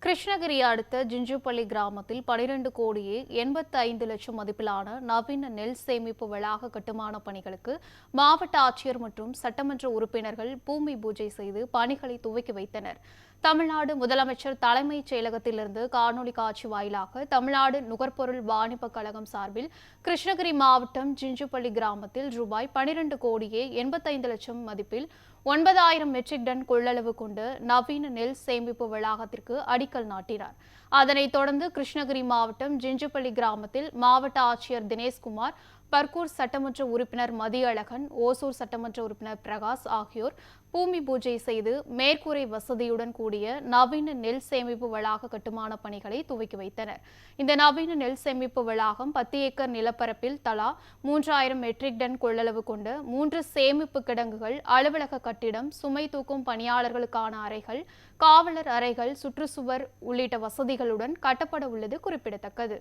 கிருஷ்ணகிரி அடுத்த ஜிஞ்சுப்பள்ளி கிராமத்தில் 12 கோடியே 85 லட்சம் மதிப்பிலான நவீன நெல் சேமிப்பு வளாக கட்டுமான பணிகளுக்கு மாவட்ட ஆட்சியர் மற்றும் சட்டமன்ற உறுப்பினர்கள் பூமி பூஜை செய்து பணிகளை துவக்கி வைத்தனர். தமிழ்நாடு முதலமைச்சர் தலைமைச் செயலகத்திலிருந்து காணொலி காட்சி வாயிலாக தமிழ்நாடு நுகர்பொருள் வாணிப கழகம் சார்பில் கிருஷ்ணகிரி மாவட்டம் ஜிஞ்சுப்பள்ளி கிராமத்தில் ரூபாய் 12 கோடியே 85 லட்சம் மதிப்பில் 9000 மெட்ரிக் டன் கொள்ளளவு கொண்ட நவீன நெல் சேமிப்பு வளாகத்திற்கு அடிக்கல் நாட்டினார். அதனைத் தொடர்ந்து கிருஷ்ணகிரி மாவட்டம் ஜிஞ்சுப்பள்ளி கிராமத்தில் மாவட்ட ஆட்சியர் தினேஷ்குமார், பர்கூர் சட்டமன்ற உறுப்பினர் மதியழகன், ஓசூர் சட்டமன்ற உறுப்பினர் பிரகாஷ் ஆகியோர் பூமி பூஜை செய்து மேற்கூரை வசதியுடன் கூடிய நவீன நெல் சேமிப்பு வளாக கட்டுமான பணிகளை துவக்கி வைத்தனர். இந்த நவீன நெல் சேமிப்பு வளாகம் 10 ஏக்கர் நிலப்பரப்பில் தலா 3000 மெட்ரிக் டன் கொள்ளளவு கொண்ட 3 சேமிப்பு கிடங்குகள், அலுவலக கட்டிடம், சுமை தூக்கும் பணியாளர்களுக்கான அறைகள், காவலர் அறைகள், சுற்றுச்சுவர் உள்ளிட்ட வசதிகளுடன் கட்டப்பட உள்ளது குறிப்பிடத்தக்கது.